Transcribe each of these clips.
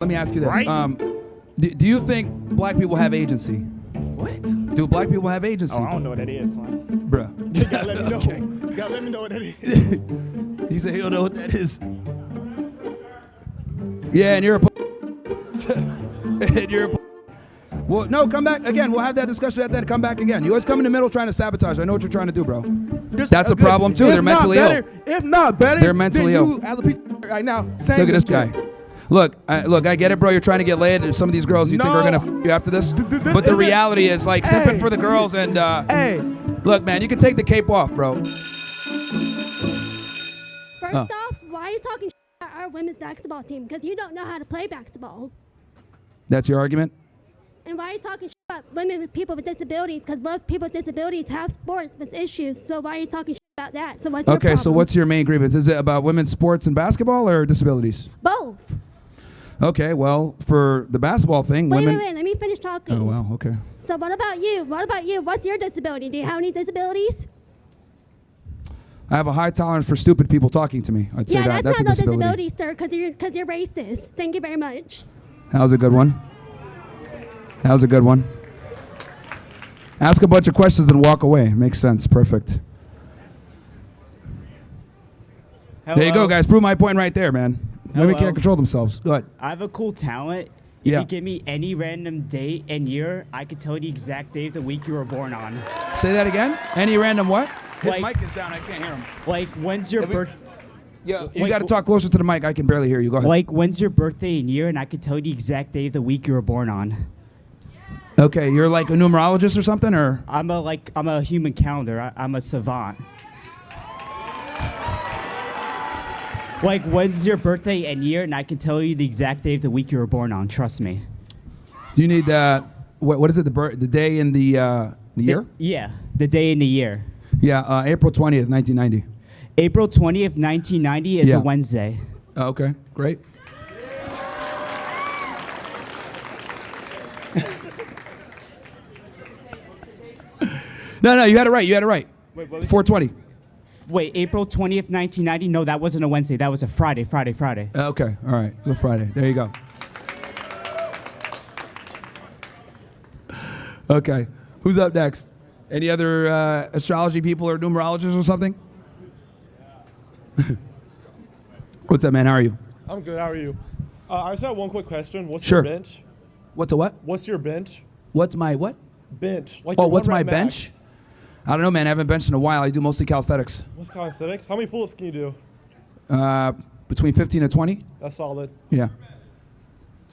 Let me ask you this. Right? Do you think black people have agency? What? Do black people have agency? Oh, I don't know what that is, Twin. Bruh. You gotta let me know. Okay. You gotta let me know what that is. He said he don't know what that is. Yeah, and you're a and you're a well, no, come back again. We'll have that discussion at that. Come back again. You always come in the middle trying to sabotage. I know what you're trying to do, bro. That's a problem too. They're mentally ill. If not better, they're mentally ill. As a piece of right now, look at this guy. Look, I get it, bro. You're trying to get laid. Some of these girls you think are gonna f you after this, but the reality is like simping for the girls and look, man, you can take the cape off, bro. First off, why are you talking about our women's basketball team? Because you don't know how to play basketball. That's your argument? And why are you talking about women with people with disabilities? Because most people with disabilities have sports with issues. So why are you talking about that? So what's your problem? So what's your main grievance? Is it about women's sports and basketball or disabilities? Both. Okay, well, for the basketball thing, women... Wait, let me finish talking. Oh, wow, okay. So what about you? What's your disability? Do you have any disabilities? I have a high tolerance for stupid people talking to me. I'd say that's not a disability. No disability, sir, because you're racist. Thank you very much. That was a good one. That was a good one. Ask a bunch of questions and walk away. Makes sense. Perfect. Hello. There you go, guys. Prove my point right there, man. Women can't control themselves. Go ahead. I have a cool talent. If you give me any random date and year, I could tell you the exact day of the week you were born on. Say that again? Any random what? His Like- mic is down. I can't hear him. Like, when's your birth? Yeah, you got to talk closer to the mic. I can barely hear you. Go ahead. Like, when's your birthday and year, and I could tell you the exact day of the week you were born on. Okay, you're like a numerologist or something, or? I'm a human calendar. I'm a savant. Like, when's your birthday and year, and I can tell you the exact day of the week you were born on. Trust me. Do you need what is it? The day in the year? Yeah, the day and the year. Yeah, April 20th, 1990. April 20th, 1990 is a Wednesday. Oh, okay, great. No, you had it right. Wait, what was 420. Wait, April 20th, 1990? No, that wasn't a Wednesday. That was a Friday. Okay, all right. It was a Friday. There you go. Okay, who's up next? Any other astrology people or numerologists or something? What's up, man? How are you? I'm good. How are you? I just have one quick question. What's Sure. your bench? What's a what? What's your bench? What's my what? Bench. Like Oh, your what's my one rep bench? max. I don't know, man. I haven't benched in a while. I do mostly calisthenics. What's calisthenics? How many pull-ups can you do? Between 15 and 20. That's solid. Yeah.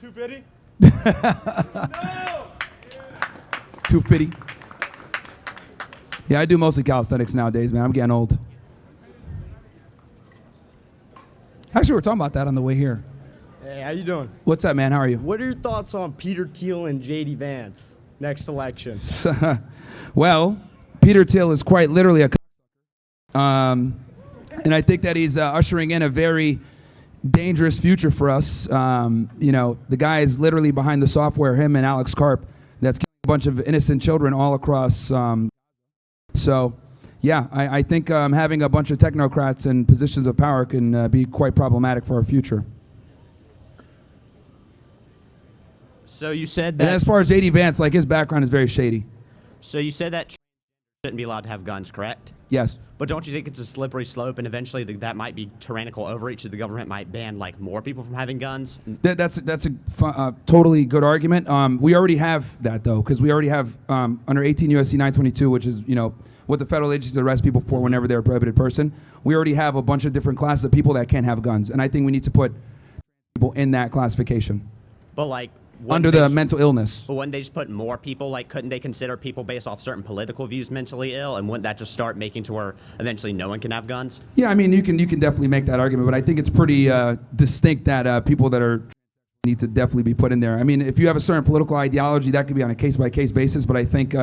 250? 250. Yeah, I do mostly calisthenics nowadays, man. I'm getting old. Actually, we were talking about that on the way here. Hey, how you doing? What's up, man? How are you? What are your thoughts on Peter Thiel and J.D. Vance next election? Well, Peter Thiel is quite literally a and I think that he's ushering in a very dangerous future for us. You know, the guy is literally behind the software, him and Alex Karp, that's killing a bunch of innocent children all across. So, yeah, I think having a bunch of technocrats in positions of power can be quite problematic for our future. So you said that. And as far as J.D. Vance, like his background is very shady. So you said that shouldn't be allowed to have guns, correct? Yes. But don't you think it's a slippery slope, and eventually that might be tyrannical overreach? The government might ban like more people from having guns. That's a totally good argument. We already have that though, because we already have under 18 U.S.C. 922, which is what the federal agencies arrest people for whenever they're a prohibited person. We already have a bunch of different classes of people that can't have guns, and I think we need to put people in that classification. But like. Under the mental illness. But wouldn't they just put more people? Like, couldn't they consider people based off certain political views mentally ill? And wouldn't that just start making to where eventually no one can have guns? Yeah, I mean, you can definitely make that argument, but I think it's pretty distinct that people that are need to definitely be put in there. I mean, if you have a certain political ideology, that could be on a case-by-case basis, but I think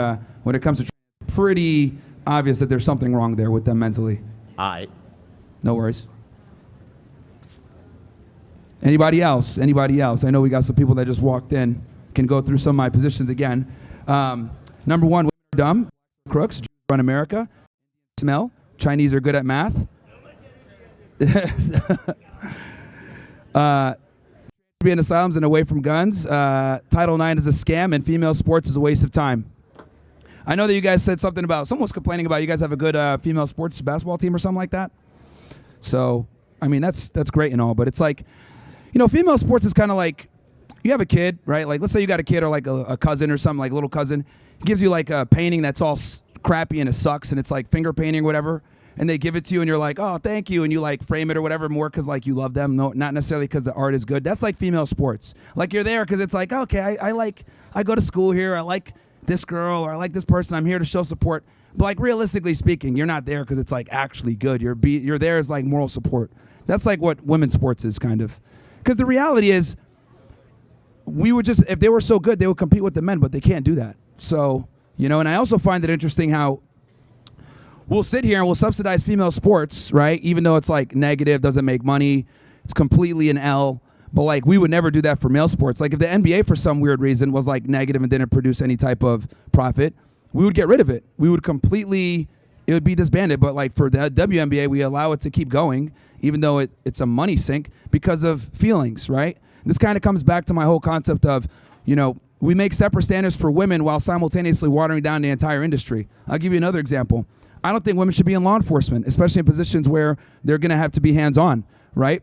when it comes to pretty obvious that there's something wrong there with them mentally. All right. No worries. Anybody else? Anybody else? I know we got some people that just walked in. Can go through some of my positions again. Number one, women are dumb. Crooks. Jews run America. Smell. Chinese are good at math. be in asylums and away from guns. Title IX is a scam, and female sports is a waste of time. I know that you guys said something about, someone was complaining about you guys have a good female sports basketball team or something like that. So, I mean, that's great and all, but it's like, you know, female sports is kind of like, you have a kid, right? Like, let's say you got a kid or like a cousin or something, like a little cousin. He gives you like a painting that's all crappy and it sucks and it's like finger painting or whatever. And they give it to you and you're like, oh, thank you. And you like frame it or whatever more because like you love them, no, not necessarily because the art is good. That's like female sports. Like you're there because it's like, okay, I go to school here. I like this girl or I like this person. I'm here to show support. But like realistically speaking, you're not there because it's like actually good. You're there as like moral support. That's like what women's sports is kind of. Because the reality is, we would just, if they were so good, they would compete with the men, but they can't do that. So, you know, and I also find it interesting how we'll sit here and we'll subsidize female sports, right? Even though it's like negative, doesn't make money, it's completely an L. But like we would never do that for male sports. Like if the NBA for some weird reason was like negative and didn't produce any type of profit, we would get rid of it. We would completely, it would be disbanded. But like for the WNBA, we allow it to keep going, even though it's a money sink because of feelings, right? This kind of comes back to my whole concept of, you know, we make separate standards for women while simultaneously watering down the entire industry. I'll give you another example. I don't think women should be in law enforcement, especially in positions where they're going to have to be hands-on, right?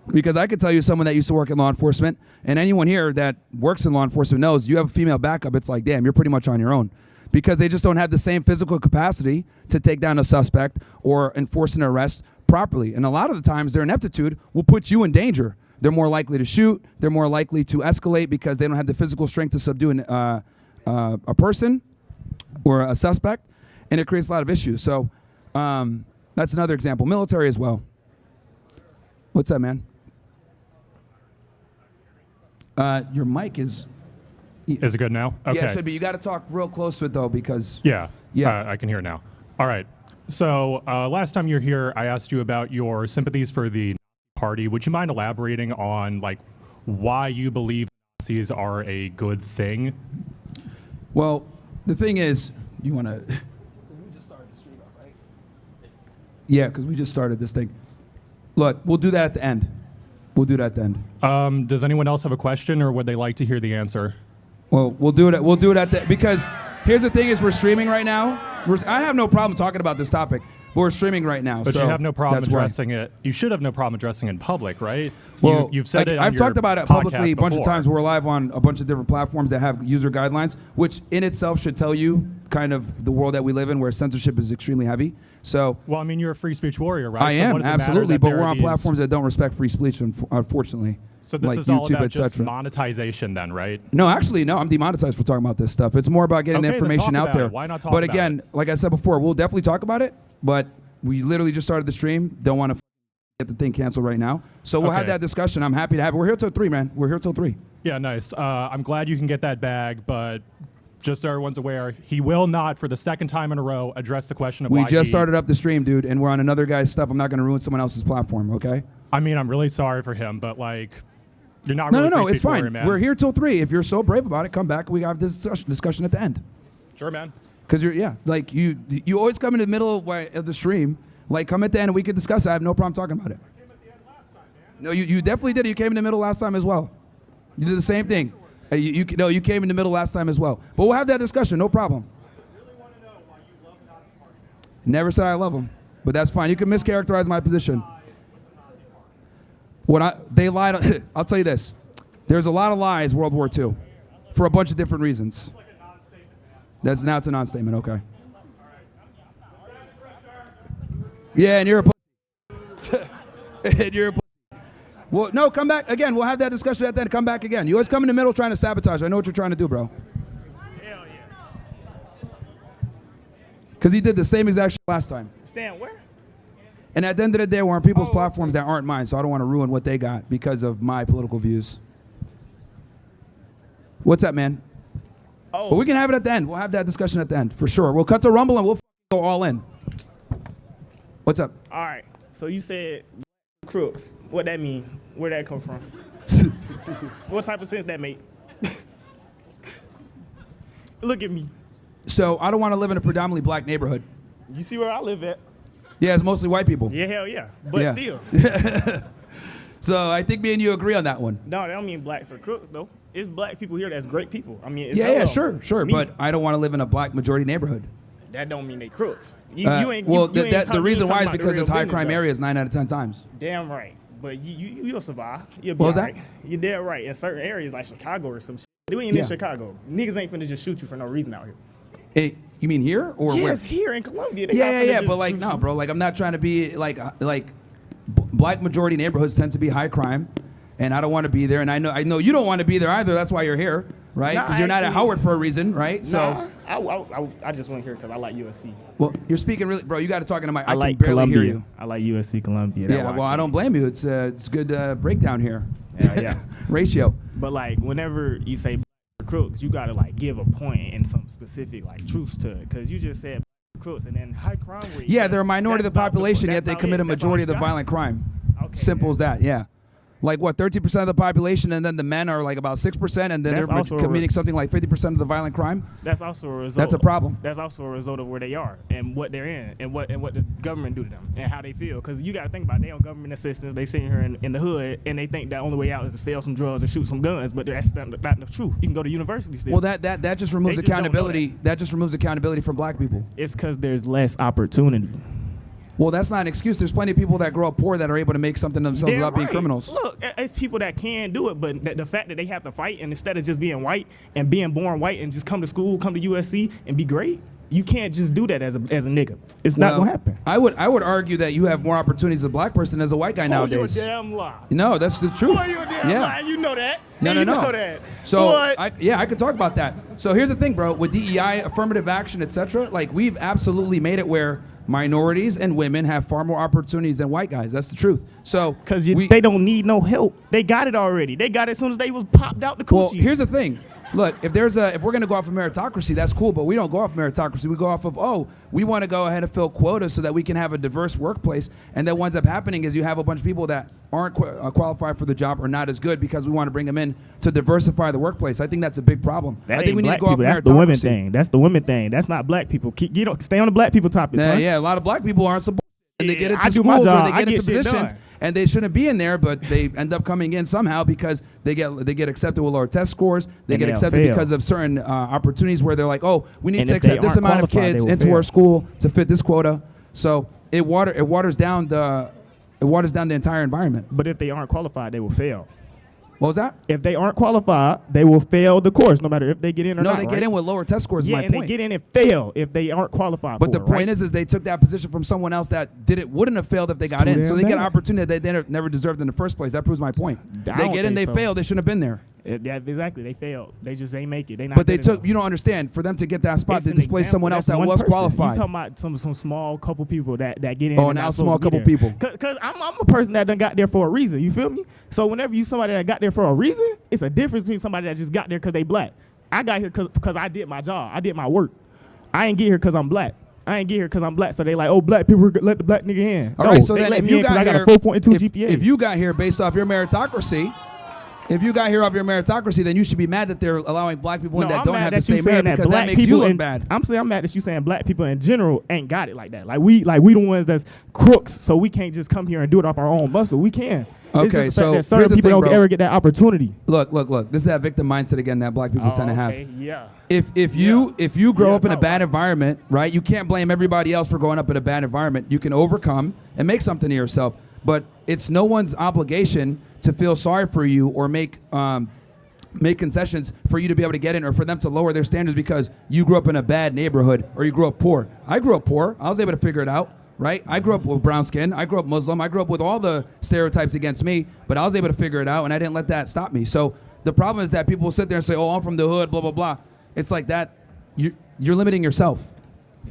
Because I could tell you someone that used to work in law enforcement, and anyone here that works in law enforcement knows you have a female backup, it's like, damn, you're pretty much on your own. Because they just don't have the same physical capacity to take down a suspect or enforce an arrest properly. And a lot of the times their ineptitude will put you in danger. They're more likely to shoot. They're more likely to escalate because they don't have the physical strength to subdue a person or a suspect, and it creates a lot of issues. So that's another example. Military as well. What's that, man? Your mic is... Is it good now? Okay. Yeah, it should be. You got to talk real close to it, though, because... Yeah. Yeah. I can hear it now. All right. So last time you were here, I asked you about your sympathies for the Party. Would you mind elaborating on like why you believe Nazis are a good thing? Well, the thing is, you want to... We just started the stream up, right? Yeah, because we just started this thing. Look, we'll do that at the end. We'll do that at the end. Does anyone else have a question, or would they like to hear the answer? Well, we'll do it. We'll do it at the... Because here's the thing is we're streaming right now. I have no problem talking about this topic. But we're streaming right now, but so you have no problem that's why. addressing it. You should have no problem addressing it in public, right? Well, you've said it. On I've your talked about it publicly a bunch of before. times. We're live on a bunch of different platforms that have user guidelines, which in itself should tell you kind of the world that we live in, where censorship is extremely heavy. So, well, I mean, you're a free speech warrior, right? I So am what does it matter absolutely, that but there we're are on these- platforms that don't respect free speech, unfortunately. So this like is all YouTube, about just etc. monetization, then, right? No, actually, no. I'm demonetized for talking about this stuff. It's more about getting the Okay, then information talk out about there. it. Why not talk But about again, like I said before, we'll definitely talk about it. But we literally just started the stream. Don't want to get the thing canceled right now. So we'll have Okay. that discussion. I'm happy to have it. We're here till 3, man. We're here till 3. Yeah, nice. I'm glad you can get that bag, but just so everyone's aware, he will not, for the second time in a row, address the question of We why just he- started up the stream, dude, and we're on another guy's stuff. I'm not going to ruin someone else's platform, okay? I mean, I'm really sorry for him, but like, you're not No, really no, free it's speech warrior, fine. man. We're here till 3. If you're so brave about it, come back. We have this discussion at the end. Sure, man. Because like you always come in the middle of the stream. Like, come at the end and we could discuss it. I have no problem talking about it. No, you definitely did. You came in the middle last time as well. You did the same thing. You came in the middle last time as well. But we'll have that discussion. No problem. Never said I love them, but that's fine. You can mischaracterize my position. They lied. I'll tell you this. There's a lot of lies World War II for a bunch of different reasons. Now it's a non-statement. Okay. Yeah, and you're a pussy. And you're a pussy. Well, no, come back again. We'll have that discussion at the end. Come back again. You always come in the middle trying to sabotage. I know what you're trying to do, bro. Hell yeah. Because he did the same exact shit last time. Stan, where? And at the end of the day, we're on people's platforms that aren't mine, so I don't want to ruin what they got because of my political views. What's up, man? Oh. But we can have it at the end. We'll have that discussion at the end, for sure. We'll cut to Rumble and we'll go all in. What's up? All right. So you said crooks. What that mean? Where that come from? What type of sense that make? Look at me. So I don't want to live in a predominantly black neighborhood. You see where I live at? Yeah, it's mostly white people. Yeah, hell yeah. But Yeah. still. So I think me and you agree on that one. No, that don't mean blacks are crooks though. It's black people here that's great people. I mean, it's Yeah, hella sure. me. But I don't want to live in a black majority neighborhood. That don't mean they crooks. You ain't. Well, you ain't the talking- reason you ain't why is talking about the because real it's high business, crime though. areas 9 out of 10 times. Damn right. But you'll survive. You'll be What was all that? right. You're dead right. In certain areas like Chicago or some shit. We ain't Yeah. in Chicago. Niggas ain't finna just shoot you for no reason out here. You mean here or where? Yes, here in Columbia. They not Yeah, finna yeah. just But like, shoot no, you. bro. Like, I'm not trying to be like black majority neighborhoods tend to be high crime, and I don't want to be there. And I know you don't want to be there either. That's why you're here, right? Nah, Because you're not at actually- Howard for a reason, right? So, I just went here because I like USC. well, you're speaking really, bro. You got to talk into my. I can like barely Columbia. hear you. I like USC Columbia. That's Yeah, why well, I came. don't blame you. It's good breakdown here. Yeah. Ratio. But like whenever you say crooks, you gotta like give a point and some specific like truths to it, because you just said crooks and then high crime rate. Yeah, they're a minority of the That's about population, that's yet they about commit it. a That's all majority you of the got? violent crime. Okay, Simple yeah. as that, yeah. Like what, 13% of the population, and then the men are like about 6%, and then That's they're also a committing something like 50% of the violent crime? That's also a result. That's a problem. That's also a result of where they are and what they're in and what the government do to them and how they feel. Because you got to think about it, they on government assistance. They sitting here in the hood and they think the only way out is to sell some drugs and shoot some guns. But that's not the truth. You can go to university still. Well, that just removes They just don't know accountability. That just removes accountability from black people. It's because there's less opportunity. Well, that's not an excuse. There's plenty of people that grow up poor that are able to make something of themselves Damn without being right. criminals. Look, it's people that can do it, but the fact that they have to fight, and instead of just being white and being born white and just come to school, come to USC and be great, you can't just do that as a nigga. It's not Well, gonna happen. I would argue that you have more opportunities as a black person as a white guy nowadays. Oh, you a damn lie. No, that's the truth. Boy, you a damn yeah. lie. You know that. No, you no. know that. So Boy. I could talk about that. So here's the thing, bro. With DEI, affirmative action, etc., like we've absolutely made it where minorities and women have far more opportunities than white guys. That's the truth. So Because they don't need no help. They got it already. They got it as soon as they was popped out the coochie. well, here's the thing. Look, if we're gonna go off of meritocracy, that's cool, but we don't go off meritocracy. We go off of we want to go ahead and fill quotas so that we can have a diverse workplace. And then what ends up happening is you have a bunch of people that aren't qualified for the job or not as good because we want to bring them in to diversify the workplace. I think that's a big problem. That I think ain't we need to black go off people. meritocracy. That's the women thing. That's the women thing. That's not black people. Stay on the black people topic. son. Yeah, a lot of black people aren't supported. And they get Yeah, into I do my schools or job. they I get into get shit positions done. and they shouldn't be in there, but they end up coming in somehow because they get accepted with lower test scores. They And get they'll accepted fail. because of certain opportunities where they're like, we need And to if they accept this aren't amount of qualified, kids they will into fail. our school to fit this quota. So it waters down the entire environment. But if they aren't qualified, they will fail. What was that? If they aren't qualified, they will fail the course, no matter if they get in or No, not. they right? get in with lower test scores. Is Yeah, my and point. they get in and fail if they aren't qualified. But for the it, point right? is they took that position from someone else that wouldn't have failed if they got too in. So damn they get an bad. opportunity that they never deserved in the first place. That proves my point. I They don't get in, they think so. fail. They shouldn't have been there. Yeah, exactly. They failed. They just ain't make it. They not. But they good took. enough. You don't understand. For them to get that spot, It's they an displaced example. someone else That's that one was person. qualified. You talking about some small couple people that get in. Oh, and now not small supposed to couple be there. people. Cause I'm a person that done got there for a reason. You feel me? So whenever you somebody that got there for a reason, it's a difference between somebody that just got there because they black. I got here because I did my job. I did my work. I ain't get here because I'm black. I ain't get here because I'm black. So they like, black people let the black nigga in. All No, right. So they then, let if me you in 'cause got I here, got a 4.2 GPA. if you got here based off your meritocracy. If you got here off your meritocracy, then you should be mad that they're allowing black people in No, that I'm don't mad have that the you same saying merit that because that black makes you people look in- bad. I'm mad that you saying black people in general ain't got it like that. Like we the ones that's crooks, so we can't just come here and do it off our own muscle. We can. It's Okay, just the fact so that certain here's the people thing, don't bro. ever get that opportunity. Look. This is that victim mindset again that black people tend to have. Yeah. If you grow Yeah, up in a talk bad about it. environment, right? You can't blame everybody else for growing up in a bad environment. You can overcome and make something of yourself. But it's no one's obligation to feel sorry for you or make concessions for you to be able to get in or for them to lower their standards because you grew up in a bad neighborhood or you grew up poor. I grew up poor. I was able to figure it out, right? I grew up with brown skin. I grew up Muslim. I grew up with all the stereotypes against me, but I was able to figure it out and I didn't let that stop me. So the problem is that people will sit there and say, I'm from the hood, blah, blah, blah. It's like that. You're limiting yourself.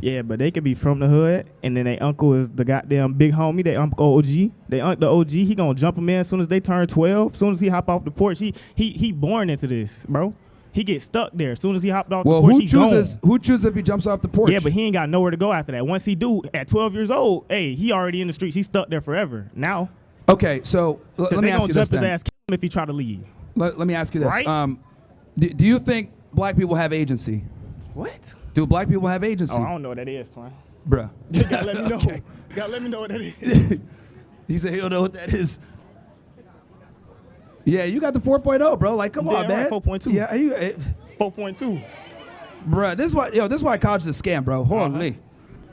Yeah, but they could be from the hood, and then their uncle is the goddamn big homie. They uncle OG. They the OG. He gonna jump them in as soon as they turn 12. As soon as he hop off the porch, he born into this, bro. He gets stuck there. As soon as he hopped off Well, the porch, who he chooses gone. who chooses if he jumps off the porch? Yeah, but he ain't got nowhere to go after that. Once he do, at 12 years old, he already in the streets. He's stuck there forever. Now, Okay, so let me they ask gonna you jump this his then. ass, kill him if he try to leave. Let me ask you this. Right? Do you think black people have agency? What? Do black people have agency? Oh, I don't know what that is, twin. Bruh. You gotta let me know. Okay. Gotta let me know what that is. He said he don't know what that is. Yeah, you got the 4.0, bro. Like, come on, Damn man. right, 4.2. Yeah, 4.2. bruh, this is why college is a scam, bro. Holy.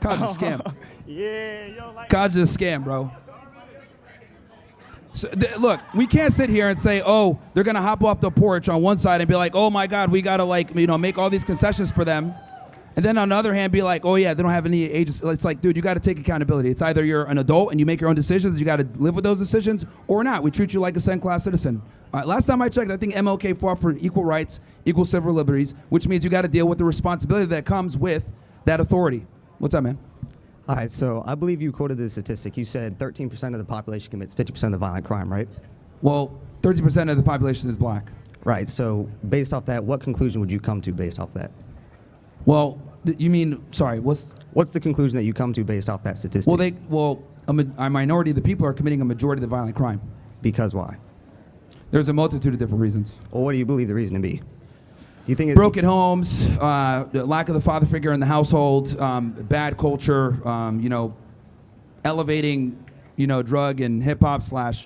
College is a scam. Yeah, yo, like. College is a scam, bro. So, look, we can't sit here and say, oh, they're going to hop off the porch on one side and be like, oh, my God, we got to, make all these concessions for them. And then on the other hand, be like, oh, yeah, they don't have any agency. It's like, dude, you got to take accountability. It's either you're an adult and you make your own decisions, you got to live with those decisions, or not. We treat you like a second-class citizen. Last time I checked, I think MLK fought for equal rights, equal civil liberties, which means you got to deal with the responsibility that comes with that authority. What's up, man? All right, so I believe you quoted the statistic. You said 13% of the population commits 50% of the violent crime, right? Well, 30% of the population is black. Right, so based off that, what conclusion would you come to based off that? Well, you mean, sorry, What's the conclusion that you come to based off that statistic? a minority of the people are committing a majority of the violent crime. Because why? There's a multitude of different reasons. Or what do you believe the reason to be? Do you think it's Broken homes, the lack of the father figure in the household, bad culture, elevating, drug and hip hop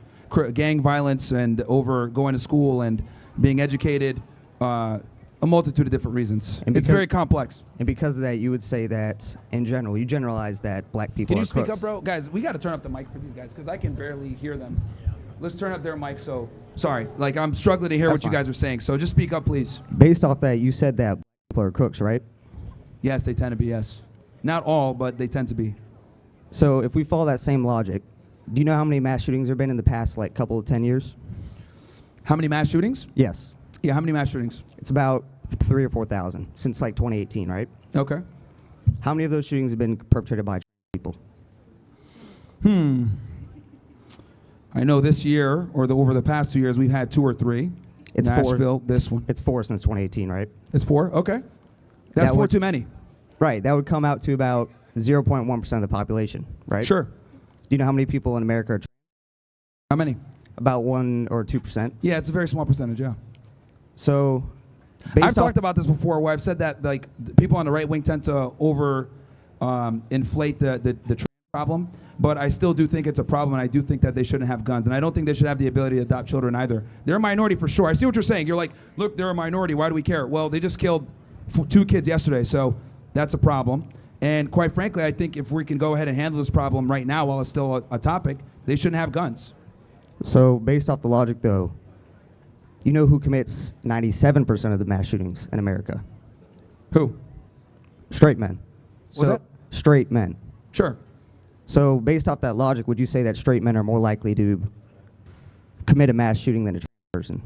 / gang violence, and over going to school and being educated, a multitude of different reasons. It's very complex. And because of that, you would say that, in general, you generalize that black people Can are you speak crooks. up, bro? Guys, we got to turn up the mic for these guys because I can barely hear them. Let's turn up their mic. So, sorry, I'm struggling to hear That's what you fine. guys are saying. So just speak up, please. Based off that, you said that black people are crooks, right? Yes, they tend to be, yes. Not all, but they tend to be. So if we follow that same logic, do you know how many mass shootings there have been in the past, couple of 10 years? How many mass shootings? Yes. Yeah, how many mass shootings? It's about 3,000 or 4,000 since 2018, right? Okay. How many of those shootings have been perpetrated by people? I know this year, or over the past 2 years, we've had 2 or 3. It's Nashville, 4. this one. It's 4 since 2018, right? It's 4? Okay. That's That 4 would- too many. Right. That would come out to about 0.1% of the population, right? Sure. Do you know how many people in America are How many? about 1 or 2%? Yeah, it's a very small percentage, yeah. So, I've talked about this before where I've said that people on the right wing tend to inflate the problem, but I still do think it's a problem, and I do think that they shouldn't have guns, and I don't think they should have the ability to adopt children either. They're a minority for sure. I see what you're saying. You're like, look, they're a minority. Why do we care? Well, they just killed 2 kids yesterday, so that's a problem. And quite frankly, I think if we can go ahead and handle this problem right now while it's still a topic, they shouldn't have guns. So, based off the logic, though, you know who commits 97% of the mass shootings in America? Who? Straight men. What's that? Straight men. Sure. So, based off that logic, would you say that straight men are more likely to commit a mass shooting than a trans person?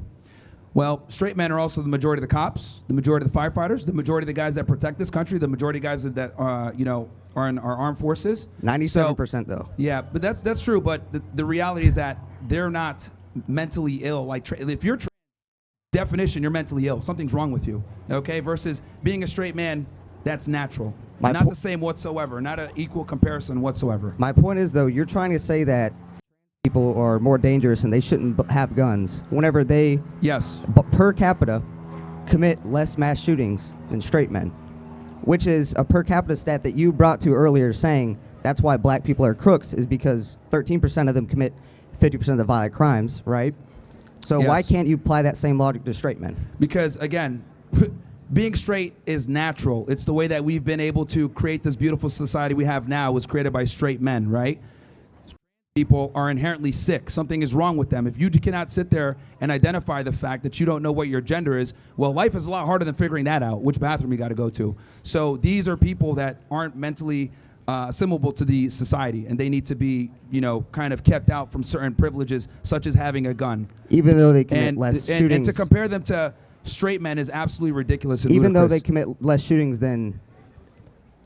Well, straight men are also the majority of the cops, the majority of the firefighters, the majority of the guys that protect this country, the majority of guys that are in our armed forces. 97%, though. Yeah, but that's true. But the reality is that they're not mentally ill. If you're definition, you're mentally ill. Something's wrong with you. Okay, versus being a straight man, that's natural. Not the same whatsoever. Not an equal comparison whatsoever. My point is, though, you're trying to say that people are more dangerous and they shouldn't have guns whenever they, Yes. per capita, commit less mass shootings than straight men, which is a per capita stat that you brought to earlier, saying that's why black people are crooks, is because 13% of them commit 50% of the violent crimes, right? So Yes. why can't you apply that same logic to straight men? Because, again, being straight is natural. It's the way that we've been able to create this beautiful society we have now was created by straight men, right? People are inherently sick. Something is wrong with them. If you cannot sit there and identify the fact that you don't know what your gender is, well, life is a lot harder than figuring that out, which bathroom you got to go to. So these are people that aren't mentally assimilable to the society, and they need to be, kind of kept out from certain privileges, such as having a gun. Even though they commit less shootings. And to compare them to straight men is absolutely ridiculous and even though ludicrous. they commit less shootings than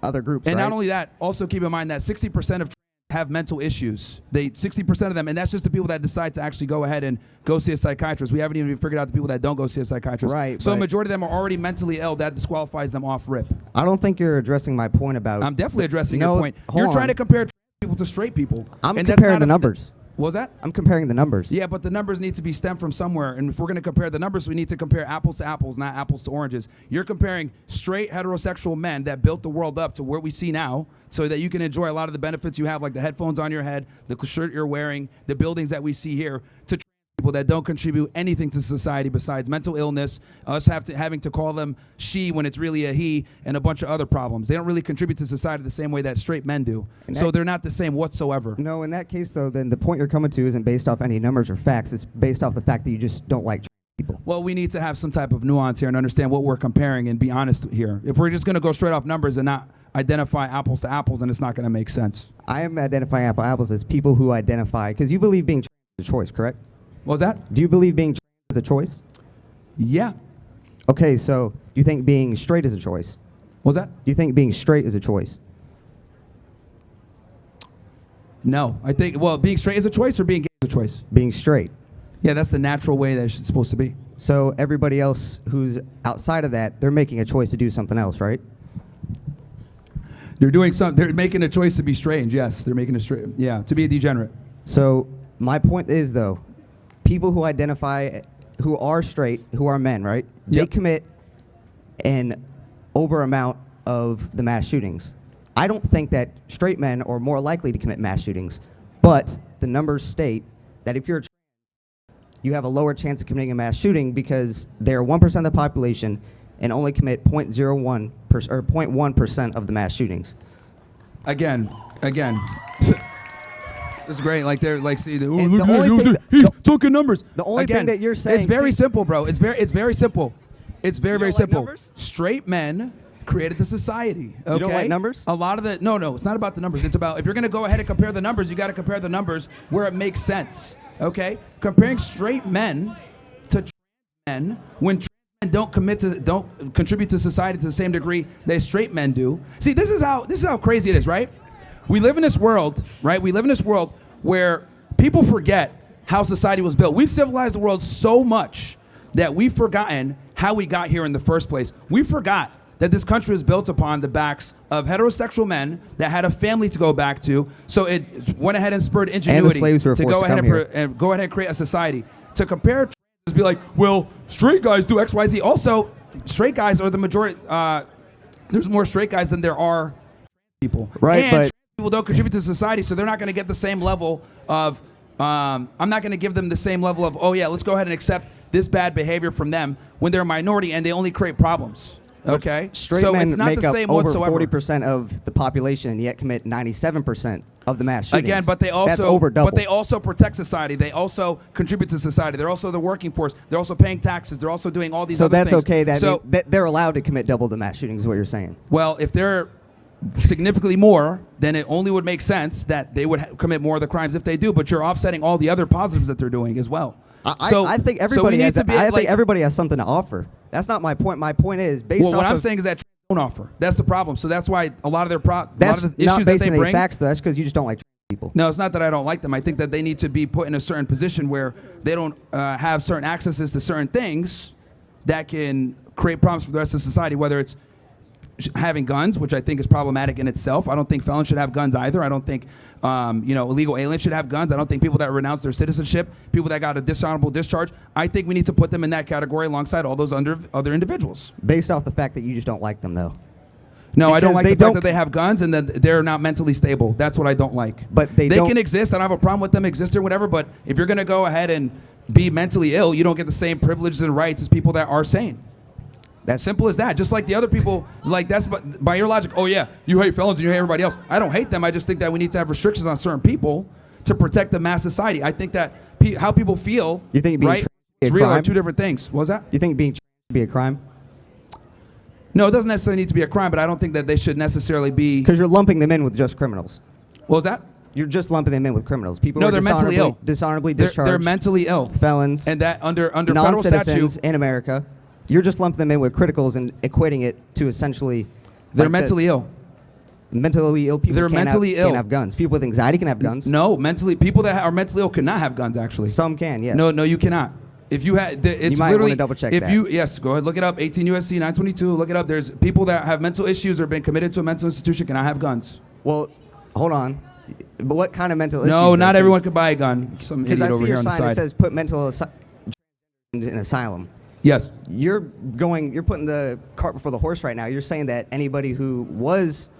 other groups, And right? not only that, also keep in mind that 60% of have mental issues. 60% of them, and that's just the people that decide to actually go ahead and go see a psychiatrist. We haven't even figured out the people that don't go see a psychiatrist. Right, So a but- majority of them are already mentally ill. That disqualifies them off rip. I don't think you're addressing my point about... I'm definitely addressing No, your point. hold You're trying on. to compare people to straight people. I'm and that's comparing not the numbers. What was that? I'm comparing the numbers. Yeah, but the numbers need to be stemmed from somewhere. And if we're going to compare the numbers, we need to compare apples to apples, not apples to oranges. You're comparing straight heterosexual men that built the world up to where we see now so that you can enjoy a lot of the benefits you have, like the headphones on your head, the shirt you're wearing, the buildings that we see here, to people that don't contribute anything to society besides mental illness, us having to call them she when it's really a he, and a bunch of other problems. They don't really contribute to society the same way that straight men do. So they're not the same whatsoever. No, in that case, though, then the point you're coming to isn't based off any numbers or facts. It's based off the fact that you just don't like people. Well, we need to have some type of nuance here and understand what we're comparing and be honest here. If we're just going to go straight off numbers and not identify apples to apples, then it's not going to make sense. I am identifying apples as people who identify, because you believe being trans is a choice, correct? What was that? Do you believe being trans is a choice? Yeah. Okay, so you think being straight is a choice? What was that? Do you think being straight is a choice? No. I think, well, being straight is a choice or being gay is a choice? Being straight. Yeah, that's the natural way that it's supposed to be. So everybody else who's outside of that, they're making a choice to do something else, right? They're making a choice to be strange, yes. They're making to be a degenerate. So my point is, though, people who identify, who are straight, who are men, right? They Yep. commit an over amount of the mass shootings. I don't think that straight men are more likely to commit mass shootings, but the numbers state that if you're trans, you have a lower chance of committing a mass shooting because they're 1% of the population and only commit 0.1% of the mass shootings. Again. It's great. Like they're like, see, the look only thing at he's talking numbers. The only thing that you're saying, it's very simple, bro. It's very simple. It's very don't like simple. numbers? Straight men created the society. Okay? You don't like numbers? A lot of the no, it's not about the numbers. It's about if you're gonna go ahead and compare the numbers, you got to compare the numbers where it makes sense. Okay? Comparing straight men to trans men when trans men don't contribute to society to the same degree that straight men do. See, this is how crazy it is, right? We live in this world, right? We live in this world where people forget how society was built. We've civilized the world so much that we've forgotten how we got here in the first place. We forgot that this country was built upon the backs of heterosexual men that had a family to go back to. So it went ahead and spurred ingenuity to go ahead and go ahead and create a society. To compare, be like, well, straight guys do X, Y, Z. Also, straight guys are the majority. There's more straight guys than there are people. Right, and but people don't contribute to society, so they're not going to get the same level of. I'm not going to give them the same level of. Oh yeah, let's go ahead and accept this bad behavior from them when they're a minority and they only create problems. Okay, straight so men it's not make the up same over whatsoever. 40% of the population, and yet commit 97% of the mass shootings. Again, but they That's over double. but they also protect society. They also contribute to society. They're also the working force. They're also paying taxes. They're also doing all these So other that's things. okay that, So that they're allowed to commit double the mass shootings is what you're saying. well, if they're significantly more, then it only would make sense that they would commit more of the crimes if they do. But you're offsetting all the other positives that they're doing as well. I think everybody has. I think everybody has something to offer. That's not my point. My point is based Well, off what I'm of, saying is that don't offer. That's the problem. So that's why a lot of their that's a lot of the not issues that based they on any bring. facts, though. That's because you just don't like people. No, it's not that I don't like them. I think that they need to be put in a certain position where they don't have certain accesses to certain things that can create problems for the rest of society, whether it's having guns, which I think is problematic in itself. I don't think felons should have guns either. I don't think illegal aliens should have guns. I don't think people that renounce their citizenship, people that got a dishonorable discharge, I think we need to put them in that category alongside all those other individuals. Based off the fact that you just don't like them, though. No, I don't Because like they the fact don't- that they have guns and that they're not mentally stable. That's what I don't like. But they don't- can exist. I don't have a problem with them existing or whatever. But if you're going to go ahead and be mentally ill, you don't get the same privileges and rights as people that are sane. That's Simple as that. Just like the other people, like that's by your logic. Oh yeah, you hate felons and you hate everybody else. I don't hate them. I just think that we need to have restrictions on certain people to protect the mass society. I think that how people feel, You think being right, trans it's is a real are crime? two different things. What was that? You think being trans should be a crime? No, it doesn't necessarily need to be a crime, but I don't think that they should necessarily be. Because you're lumping them in with just criminals. What was that? You're just lumping them in with criminals. People No, who are they're mentally ill. dishonorably They're discharged. mentally ill. Felons. And that under federal non-citizens statute, in America. You're just lumping them in with criticals and equating it to essentially. they're like mentally ill. mentally ill people. They're mentally ill. Can't have guns. People with anxiety can have guns. No, people that are mentally ill cannot have guns. Actually, Some can. Yes. no, you cannot. If you had, it's You might literally. wanna double check if that. yes, go ahead, look it up. 18 USC 922. Look it up. There's people that have mental issues or been committed to a mental institution cannot have guns. Well, hold on. But what kind of mental issues? No, not though? everyone can buy a gun. Some Because idiot I over see here your on the sign that side. says put mental in asylum. Yes. You're putting the cart before the horse right now. You're saying that anybody who was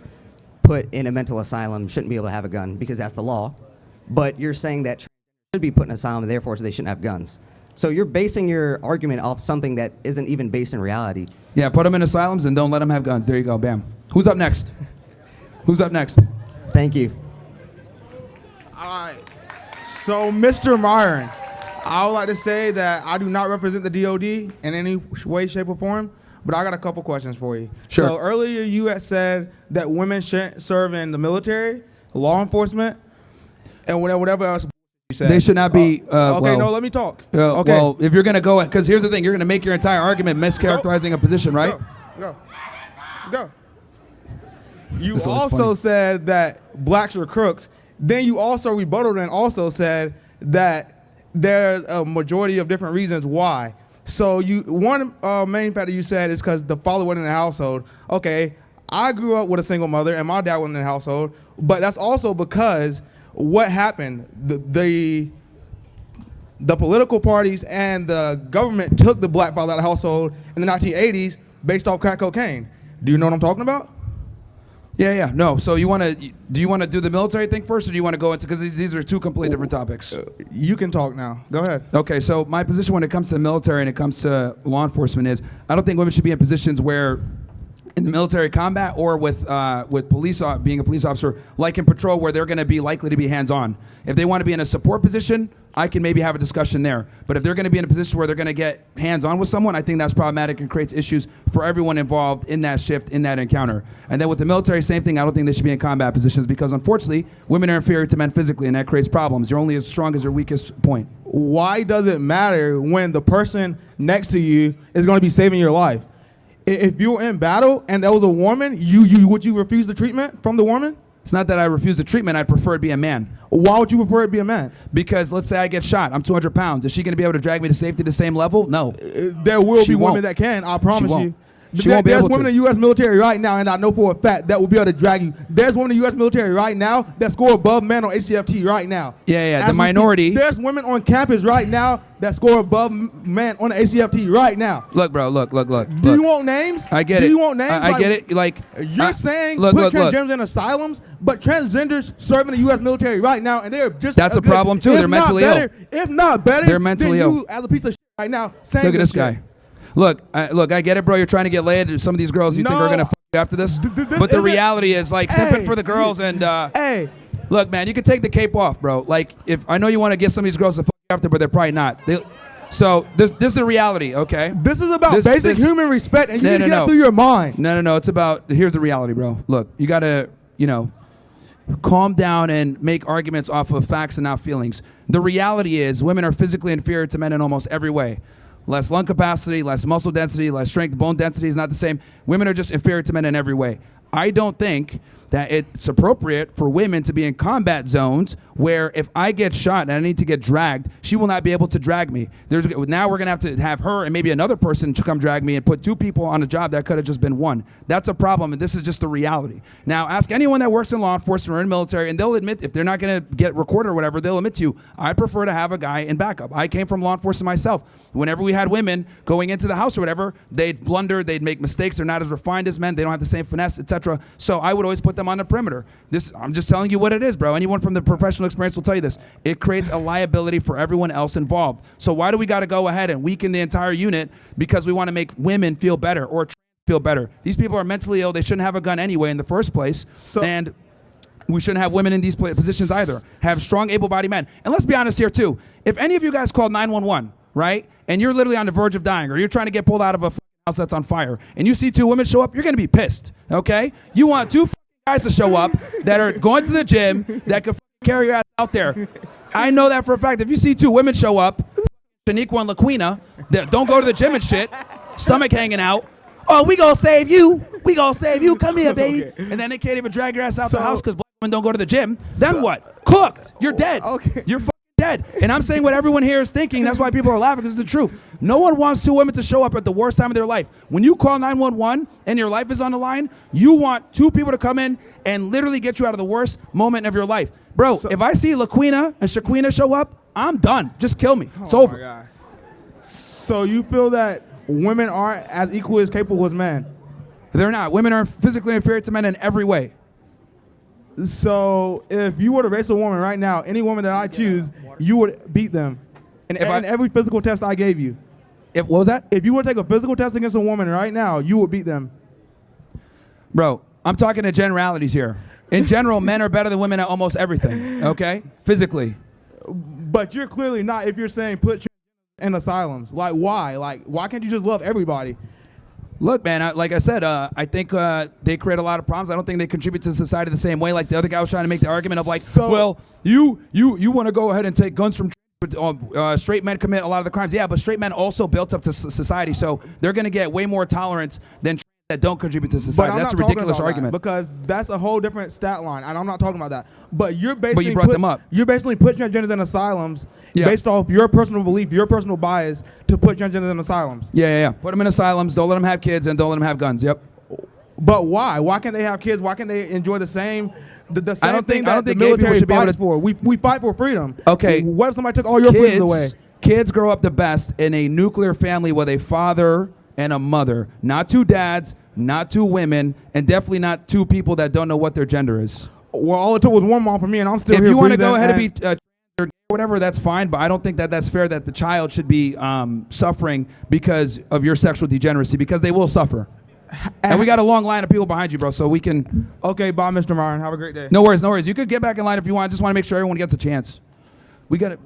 put in a mental asylum shouldn't be able to have a gun because that's the law. But you're saying that should be put in asylum, and therefore they shouldn't have guns. So you're basing your argument off something that isn't even based in reality. Yeah, put them in asylums and don't let them have guns. There you go, bam. Who's up next? Who's up next? Thank you. All right. So, Mr. Myron, I would like to say that I do not represent the DOD in any way, shape, or form, but I got a couple questions for you. Sure. So earlier you had said that women shouldn't serve in the military, law enforcement, and whatever else you said. They should not be. Okay, well, no, let me talk. Okay. Well, if you're going to go, because here's the thing, you're going to make your entire argument mischaracterizing a position, right? Go. You This one's also funny. said that blacks are crooks. Then you also rebutted and also said that there's a majority of different reasons why. So one main factor you said is because the father wasn't in the household. Okay, I grew up with a single mother and my dad wasn't in the household, but that's also because what happened, the political parties and the government took the black father out of the household in the 1980s based off crack cocaine. Do you know what I'm talking about? Yeah. No. So do you want to do the military thing first, or do you want to go into, because these are two completely different topics? You can talk now. Go ahead. Okay. So my position when it comes to the military and it comes to law enforcement is I don't think women should be in positions where, in the military combat or with being a police officer, like in patrol, where they're going to be likely to be hands-on. If they want to be in a support position, I can maybe have a discussion there. But if they're going to be in a position where they're going to get hands-on with someone, I think that's problematic and creates issues for everyone involved in that shift, in that encounter. And then with the military, same thing. I don't think they should be in combat positions because, unfortunately, women are inferior to men physically, and that creates problems. You're only as strong as your weakest point. Why does it matter when the person next to you is going to be saving your life? If you were in battle and there was a woman, would you refuse the treatment from the woman? It's not that I refuse the treatment. I'd prefer it be a man. Why would you prefer it be a man? Because let's say I get shot. I'm 200 pounds. Is she going to be able to drag me to safety the same level? No. There will She be won't. women that can, I promise you. She won't be There's able women to. in the U.S. military right now, and I know for a fact that will be able to drag you. There's women in the U.S. military right now that score above men on HCFT right now. Yeah. As The we minority. speak, there's women on campus right now that score above men on the HCFT right now. Look, bro. Look. Do you want names? I get it. Do you want names? I get it. Like You're saying look, put look. transgenders in asylums, but transgenders serve in the U.S. military right now, and they're just That's a good, problem, too. if They're not mentally better, ill. If not better, They're mentally than ill. you as a piece of shit right now saying Look at this shit. guy. Look, I get it, bro. You're trying to get laid. Some of these girls you think are gonna fuck you after this, but the reality is like simping for the girls and Hey, look, man, you can take the cape off, bro. Like if I know you want to get some of these girls to fuck you after, but they're probably not. So this is the reality, okay? this is about basic human respect, and you need to get that through your mind. No. It's about, here's the reality, bro. Look, you gotta, calm down and make arguments off of facts and not feelings. The reality is women are physically inferior to men in almost every way. Less lung capacity, less muscle density, less strength. Bone density is not the same. Women are just inferior to men in every way. I don't think that it's appropriate for women to be in combat zones where if I get shot and I need to get dragged, she will not be able to drag me. Now we're going to have her and maybe another person to come drag me and put two people on a job that could have just been one. That's a problem, and this is just the reality. Now, ask anyone that works in law enforcement or in military, and they'll admit, if they're not going to get recorded or whatever, they'll admit to you, I prefer to have a guy in backup. I came from law enforcement myself. Whenever we had women going into the house or whatever, they'd blunder, they'd make mistakes, they're not as refined as men, they don't have the same finesse, etc. So I would always put them on the perimeter. I'm just telling you what it is, bro. Anyone from the professional experience will tell you this. It creates a liability for everyone else involved. So why do we got to go ahead and weaken the entire unit because we want to make women feel better or feel better? These people are mentally ill. They shouldn't have a gun anyway in the first place. And we shouldn't have women in these positions either. Have strong, able-bodied men. And let's be honest here, too. If any of you guys called 911, right, and you're literally on the verge of dying or you're trying to get pulled out of a house that's on fire and you see two women show up, you're going to be pissed, okay? You want two guys to show up that are going to the gym that could carry your ass out there. I know that for a fact. If you see two women show up, Shaniqua and LaQuina, that don't go to the gym and shit, stomach hanging out, oh, we gonna save you. We gonna save you. Come here, baby. Okay. And then they can't even drag your ass out the house because black women don't go to the gym. Then what? Cooked. You're dead. Okay. You're dead. And I'm saying what everyone here is thinking. That's why people are laughing, because it's the truth. No one wants two women to show up at the worst time of their life. When you call 911 and your life is on the line, you want two people to come in and literally get you out of the worst moment of your life. Bro, if I see LaQuina and Shaquina show up, I'm done. Just kill me. It's over. My God. So you feel that women aren't as equally as capable as men? They're not. Women are physically inferior to men in every way. So if you were to race a woman right now, any woman that I choose, you would beat them in every physical test I gave you. What was that? If you were to take a physical test against a woman right now, you would beat them. Bro, I'm talking to generalities here. In general, men are better than women at almost everything, okay? Physically. But you're clearly not if you're saying put in asylums. Like, why? Like, why can't you just love everybody? Look, man, like I said, I think they create a lot of problems. I don't think they contribute to society the same way. Like the other guy was trying to make the argument of like, well, you want to go ahead and take guns from straight men commit a lot of the crimes. Yeah, but straight men also built up to society, so they're going to get way more tolerance than that don't contribute to society. That's a ridiculous argument. Because that's a whole different stat line, and I'm not talking about that. But you're basically you brought them up. You're basically putting transgenders in asylums based off your personal belief, your personal bias to put transgenders in asylums. Yeah. Put them in asylums. Don't let them have kids, and don't let them have guns. Yep. But why? Why can't they have kids? Why can't they enjoy the same? The same I don't think the gay people military should be able fights to. for. We fight for freedom. Okay. What if somebody took all your freedoms away? Kids grow up the best in a nuclear family with a father and a mother, not two dads, not two women, and definitely not two people that don't know what their gender is. Well, all it took was one mom for me, and I'm still if here. If you want to breathing go ahead and be or whatever, that's fine, but I don't think that that's fair that the child should be suffering because of your sexual degeneracy, because they will suffer. And we got a long line of people behind you, bro, so we can... Okay, bye, Mr. Myron. Have a great day. No worries. You could get back in line if you want. I just want to make sure everyone gets a chance. We got it.